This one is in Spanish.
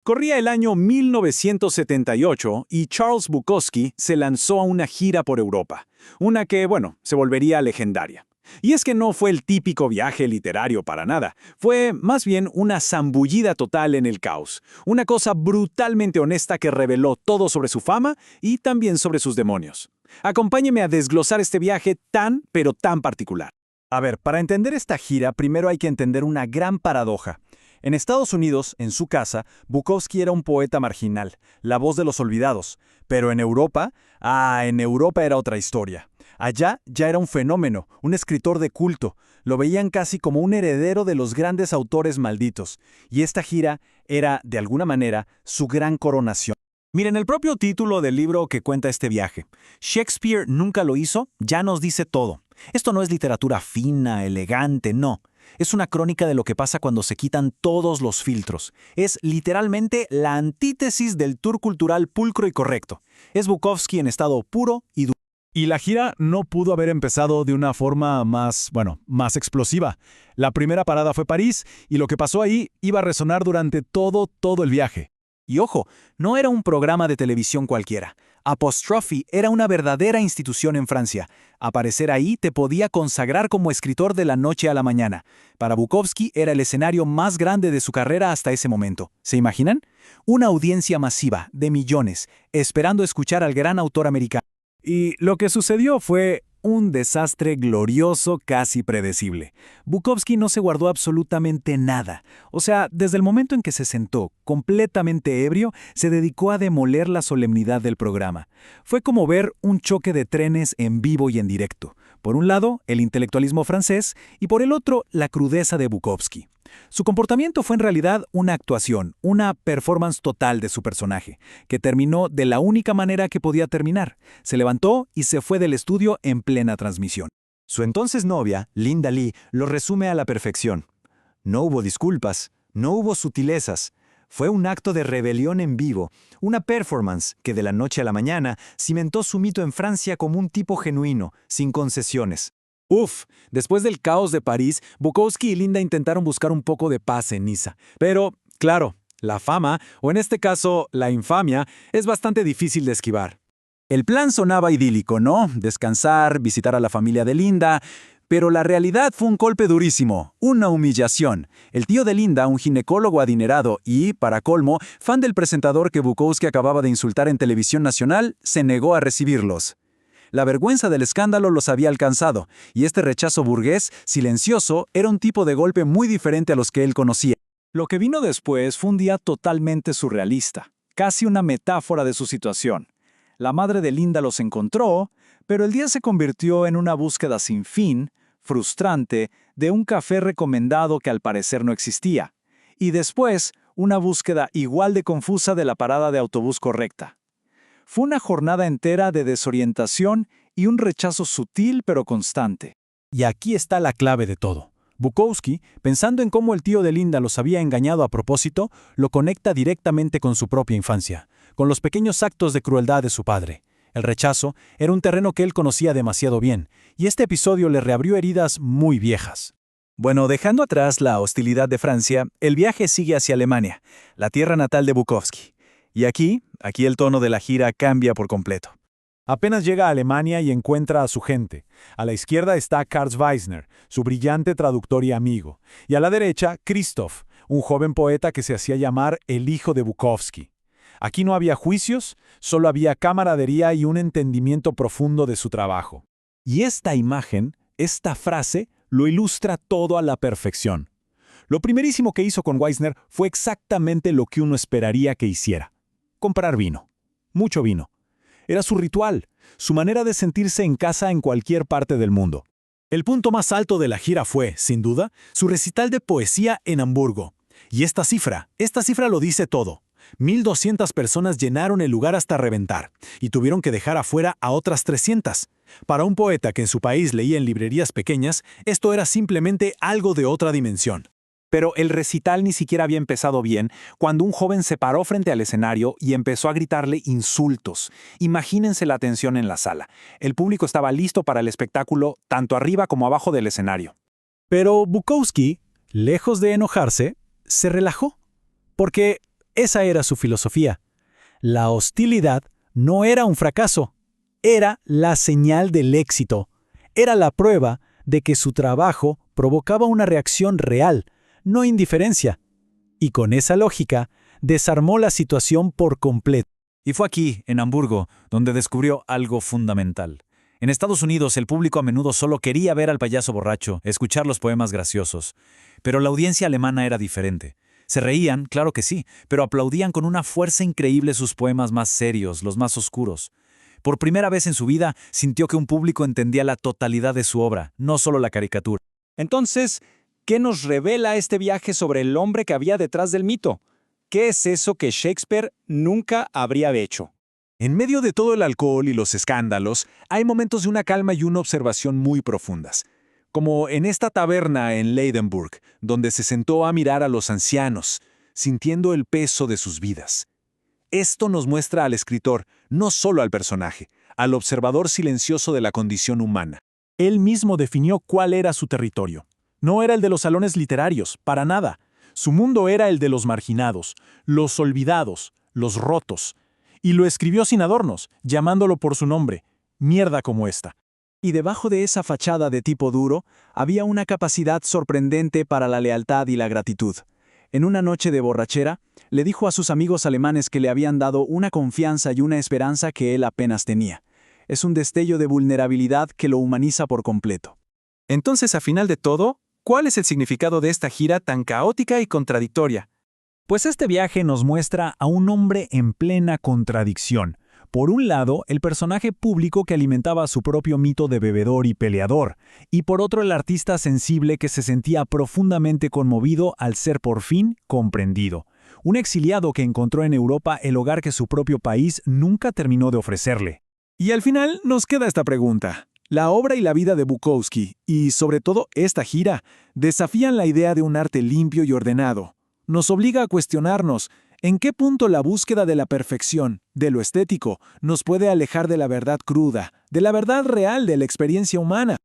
Corría el año 1978 y Charles Bukowski se lanzó a una gira por Europa, una que, bueno, se volvería legendaria. Y es que no fue el típico viaje literario para nada, fue más bien una zambullida total en el caos, una cosa brutalmente honesta que reveló todo sobre su fama y también sobre sus demonios. Acompáñeme a desglosar este viaje tan, pero tan particular. A ver, para entender esta gira, primero hay que entender una gran paradoja. En Estados Unidos, en su casa, Bukowski era un poeta marginal, la voz de los olvidados. Pero en Europa, en Europa era otra historia. Allá ya era un fenómeno, un escritor de culto. Lo veían casi como un heredero de los grandes autores malditos. Y esta gira era, de alguna manera, su gran coronación. Miren, el propio título del libro que cuenta este viaje, Shakespeare nunca lo hizo, ya nos dice todo. Esto no es literatura fina, elegante, no. Es una crónica de lo que pasa cuando se quitan todos los filtros. Es literalmente la antítesis del tour cultural pulcro y correcto. Es Bukowski en estado puro y duro. Y la gira no pudo haber empezado de una forma más explosiva. La primera parada fue París y lo que pasó ahí iba a resonar durante todo el viaje. Y ojo, no era un programa de televisión cualquiera. Apostrophe era una verdadera institución en Francia. Aparecer ahí te podía consagrar como escritor de la noche a la mañana. Para Bukowski era el escenario más grande de su carrera hasta ese momento. ¿Se imaginan? Una audiencia masiva, de millones, esperando escuchar al gran autor americano. Y lo que sucedió fue un desastre glorioso casi predecible. Bukowski no se guardó absolutamente nada. O sea, desde el momento en que se sentó, completamente ebrio, se dedicó a demoler la solemnidad del programa. Fue como ver un choque de trenes en vivo y en directo. Por un lado, el intelectualismo francés y por el otro, la crudeza de Bukowski. Su comportamiento fue en realidad una actuación, una performance total de su personaje, que terminó de la única manera que podía terminar. Se levantó y se fue del estudio en plena transmisión. Su entonces novia, Linda Lee, lo resume a la perfección. No hubo disculpas, no hubo sutilezas. Fue un acto de rebelión en vivo, una performance que de la noche a la mañana cimentó su mito en Francia como un tipo genuino, sin concesiones. Después del caos de París, Bukowski y Linda intentaron buscar un poco de paz en Niza. Pero, claro, la fama, o en este caso, la infamia, es bastante difícil de esquivar. El plan sonaba idílico, ¿no? Descansar, visitar a la familia de Linda. Pero la realidad fue un golpe durísimo, una humillación. El tío de Linda, un ginecólogo adinerado y, para colmo, fan del presentador que Bukowski acababa de insultar en televisión nacional, se negó a recibirlos. La vergüenza del escándalo los había alcanzado, y este rechazo burgués, silencioso, era un tipo de golpe muy diferente a los que él conocía. Lo que vino después fue un día totalmente surrealista, casi una metáfora de su situación. La madre de Linda los encontró, pero el día se convirtió en una búsqueda sin fin, frustrante, de un café recomendado que al parecer no existía, y después una búsqueda igual de confusa de la parada de autobús correcta. Fue una jornada entera de desorientación y un rechazo sutil pero constante. Y aquí está la clave de todo. Bukowski, pensando en cómo el tío de Linda los había engañado a propósito, lo conecta directamente con su propia infancia, con los pequeños actos de crueldad de su padre. El rechazo era un terreno que él conocía demasiado bien, y este episodio le reabrió heridas muy viejas. Bueno, dejando atrás la hostilidad de Francia, el viaje sigue hacia Alemania, la tierra natal de Bukowski. Y aquí el tono de la gira cambia por completo. Apenas llega a Alemania y encuentra a su gente. A la izquierda está Karl Weissner, su brillante traductor y amigo. Y a la derecha, Christoph, un joven poeta que se hacía llamar el hijo de Bukowski. Aquí no había juicios, solo había camaradería y un entendimiento profundo de su trabajo. Y esta imagen, esta frase, lo ilustra todo a la perfección. Lo primerísimo que hizo con Weissner fue exactamente lo que uno esperaría que hiciera: comprar vino. Mucho vino. Era su ritual, su manera de sentirse en casa en cualquier parte del mundo. El punto más alto de la gira fue, sin duda, su recital de poesía en Hamburgo. Y esta cifra lo dice todo. 1,200 personas llenaron el lugar hasta reventar, y tuvieron que dejar afuera a otras 300. Para un poeta que en su país leía en librerías pequeñas, esto era simplemente algo de otra dimensión. Pero el recital ni siquiera había empezado bien cuando un joven se paró frente al escenario y empezó a gritarle insultos. Imagínense la tensión en la sala. El público estaba listo para el espectáculo, tanto arriba como abajo del escenario. Pero Bukowski, lejos de enojarse, se relajó. Porque Esa era su filosofía. La hostilidad no era un fracaso, era la señal del éxito. Era la prueba de que su trabajo provocaba una reacción real, no indiferencia. Y con esa lógica, desarmó la situación por completo. Y fue aquí, en Hamburgo, donde descubrió algo fundamental. En Estados Unidos, el público a menudo solo quería ver al payaso borracho, escuchar los poemas graciosos. Pero la audiencia alemana era diferente. Se reían, claro que sí, pero aplaudían con una fuerza increíble sus poemas más serios, los más oscuros. Por primera vez en su vida, sintió que un público entendía la totalidad de su obra, no solo la caricatura. Entonces, ¿qué nos revela este viaje sobre el hombre que había detrás del mito? ¿Qué es eso que Shakespeare nunca habría hecho? En medio de todo el alcohol y los escándalos, hay momentos de una calma y una observación muy profundas. Como en esta taberna en Leidenburg, donde se sentó a mirar a los ancianos, sintiendo el peso de sus vidas. Esto nos muestra al escritor, no solo al personaje, al observador silencioso de la condición humana. Él mismo definió cuál era su territorio. No era el de los salones literarios, para nada. Su mundo era el de los marginados, los olvidados, los rotos. Y lo escribió sin adornos, llamándolo por su nombre, mierda como esta. Y debajo de esa fachada de tipo duro, había una capacidad sorprendente para la lealtad y la gratitud. En una noche de borrachera, le dijo a sus amigos alemanes que le habían dado una confianza y una esperanza que él apenas tenía. Es un destello de vulnerabilidad que lo humaniza por completo. Entonces, a final de todo, ¿cuál es el significado de esta gira tan caótica y contradictoria? Pues este viaje nos muestra a un hombre en plena contradicción. Por un lado, el personaje público que alimentaba su propio mito de bebedor y peleador, y por otro el artista sensible que se sentía profundamente conmovido al ser por fin comprendido. Un exiliado que encontró en Europa el hogar que su propio país nunca terminó de ofrecerle. Y al final nos queda esta pregunta. La obra y la vida de Bukowski, y sobre todo esta gira, desafían la idea de un arte limpio y ordenado. Nos obliga a cuestionarnos en qué punto la búsqueda de la perfección, de lo estético, nos puede alejar de la verdad cruda, de la verdad real de la experiencia humana.